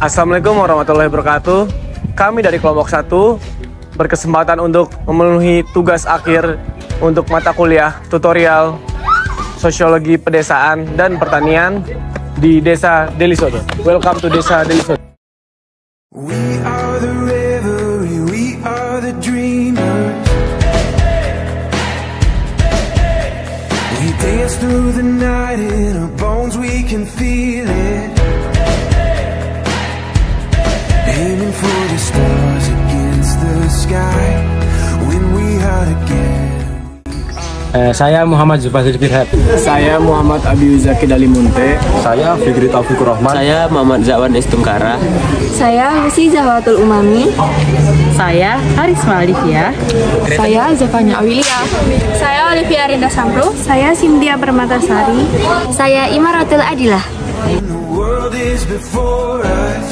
Assalamualaikum warahmatullahi wabarakatuh. Kami dari kelompok 1 berkesempatan untuk memenuhi tugas akhir untuk mata kuliah tutorial Sosiologi Pedesaan dan Pertanian di Desa Delisodo. Welcome to Desa Delisodo. We are the revelry, we are the dreamers. We dance through the night in our bones, we can feel it. Aiming for the stars against the sky. When we are together. Saya Muhammad Zubair Firhat. Saya Muhammad Abi Zaki Dalimunte. Saya Fikri Taufikur Rahman. Saya Muhammad Zakwan Istungkara. Saya Husi Zahwatul Umami. Saya Harisma Olivia. Saya Zafanya Awilia. Saya Olivia Rinda Samru. Saya Sindia Permatasari. Saya Imaratul Adilah. When the world is before us,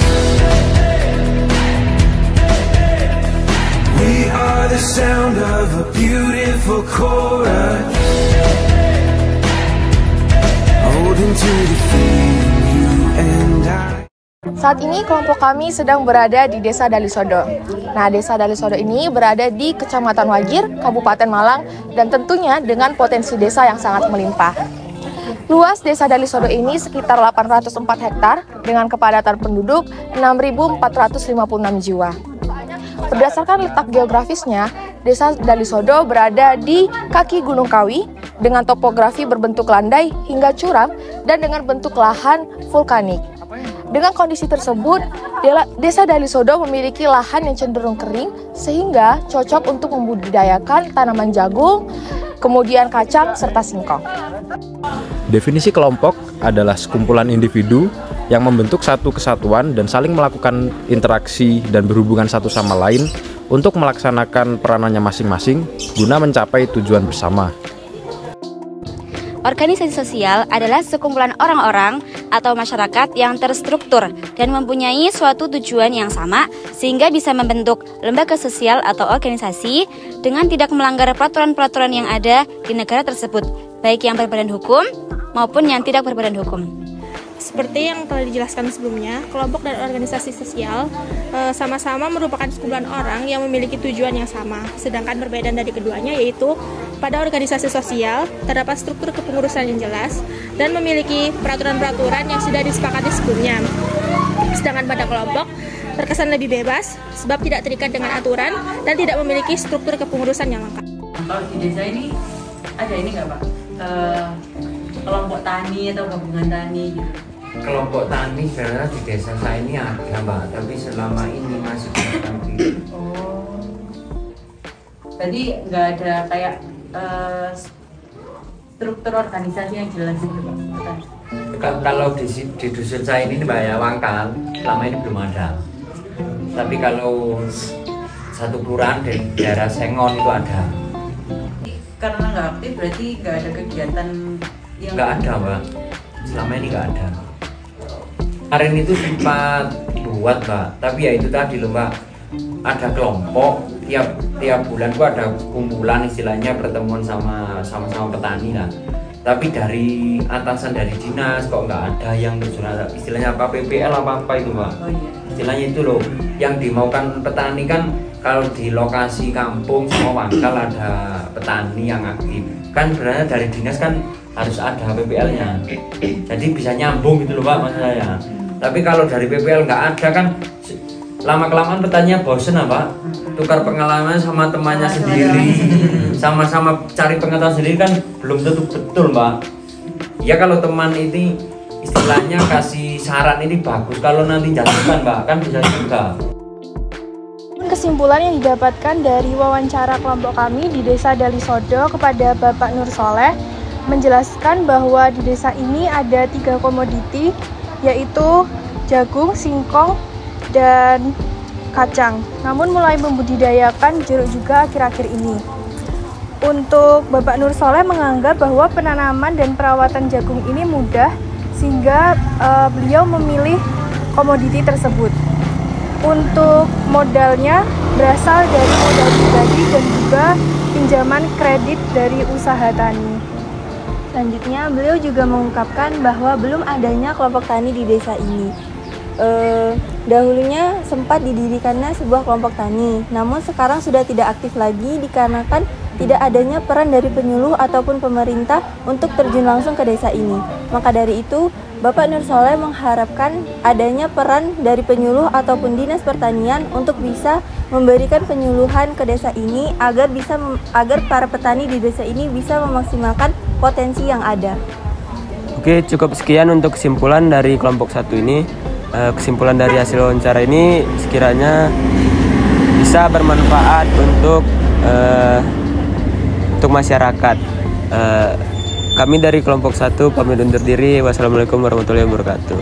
we are the sound of a beautiful chorus, holding to the feeling you and I. Saat ini kelompok kami sedang berada di Desa Dalisodo. Nah, Desa Dalisodo ini berada di Kecamatan Wagir, Kabupaten Malang, dan tentunya dengan potensi desa yang sangat melimpah. Luas Desa Dalisodo ini sekitar 804 hektar dengan kepadatan penduduk 6.456 jiwa. Berdasarkan letak geografisnya, Desa Dalisodo berada di kaki Gunung Kawi dengan topografi berbentuk landai hingga curam dan dengan bentuk lahan vulkanik. Dengan kondisi tersebut, Desa Dalisodo memiliki lahan yang cenderung kering sehingga cocok untuk membudidayakan tanaman jagung, kemudian kacang, serta singkong. Definisi kelompok adalah sekumpulan individu yang membentuk satu kesatuan dan saling melakukan interaksi dan berhubungan satu sama lain untuk melaksanakan peranannya masing-masing guna mencapai tujuan bersama. Organisasi sosial adalah sekumpulan orang-orang atau masyarakat yang terstruktur dan mempunyai suatu tujuan yang sama sehingga bisa membentuk lembaga sosial atau organisasi dengan tidak melanggar peraturan-peraturan yang ada di negara tersebut, baik yang berbadan hukum maupun yang tidak berbadan hukum. Seperti yang telah dijelaskan sebelumnya, kelompok dan organisasi sosial sama-sama merupakan sekumpulan orang yang memiliki tujuan yang sama. Sedangkan perbedaan dari keduanya yaitu pada organisasi sosial terdapat struktur kepengurusan yang jelas dan memiliki peraturan-peraturan yang sudah disepakati sebelumnya. Sedangkan pada kelompok terkesan lebih bebas sebab tidak terikat dengan aturan dan tidak memiliki struktur kepengurusan yang lengkap. Kalau di desa ini ada ini nggak Pak? Kelompok tani atau gabungan tani gitu? Kelompok tani sebenarnya di desa saya ini ada Mbak, tapi selama ini masih belum. Oh, jadi nggak ada kayak struktur organisasi yang jelas gitu Pak? Kalau di dusun saya ini Mbak ya, Wangkal, selama ini belum ada. Tapi kalau satu kelurahan di daerah Sengon itu ada. Karena nggak aktif berarti nggak ada kegiatan yang... Nggak ada Mbak, selama ini nggak ada. Kemarin itu sempat buat Mbak, tapi ya itu tadi loh Mbak, ada kelompok tiap bulan gua ada kumpulan istilahnya pertemuan sama petani lah. Tapi dari atasan dari dinas kok nggak ada yang istilahnya apa PPL apa itu Mbak. Oh, iya. Istilahnya itu loh yang dimaukan petani kan. Kalau di lokasi kampung semua Wangkal ada petani yang aktif kan, sebenarnya dari dinas kan harus ada PPL-nya, jadi bisa nyambung gitu loh Pak maksud saya. Tapi kalau dari PPL nggak ada kan lama-kelamaan petaninya bosen Pak, tukar pengalaman sama temannya sendiri, sama-sama cari pengetahuan sendiri kan belum tentu betul Mbak. Ya kalau teman ini istilahnya kasih saran ini bagus, kalau nanti jatuhkan Mbak kan bisa juga. Kesimpulan yang didapatkan dari wawancara kelompok kami di Desa Dalisodo kepada Bapak Nur Soleh menjelaskan bahwa di desa ini ada 3 komoditi, yaitu jagung, singkong, dan kacang. Namun mulai membudidayakan jeruk juga akhir-akhir ini. Untuk Bapak Nur Soleh menganggap bahwa penanaman dan perawatan jagung ini mudah sehingga beliau memilih komoditi tersebut. Untuk modalnya berasal dari modal pribadi dan juga pinjaman kredit dari usaha tani. Selanjutnya, beliau juga mengungkapkan bahwa belum adanya kelompok tani di desa ini. Dahulunya sempat didirikannya sebuah kelompok tani, namun sekarang sudah tidak aktif lagi dikarenakan tidak adanya peran dari penyuluh ataupun pemerintah untuk terjun langsung ke desa ini. Maka dari itu, Bapak Nur Soleh mengharapkan adanya peran dari penyuluh ataupun dinas pertanian untuk bisa memberikan penyuluhan ke desa ini agar para petani di desa ini bisa memaksimalkan potensi yang ada. Oke, cukup sekian untuk kesimpulan dari kelompok 1 ini. Kesimpulan dari hasil wawancara ini sekiranya bisa bermanfaat untuk masyarakat. Kami dari kelompok 1 pamit undur diri. Wassalamualaikum warahmatullahi wabarakatuh.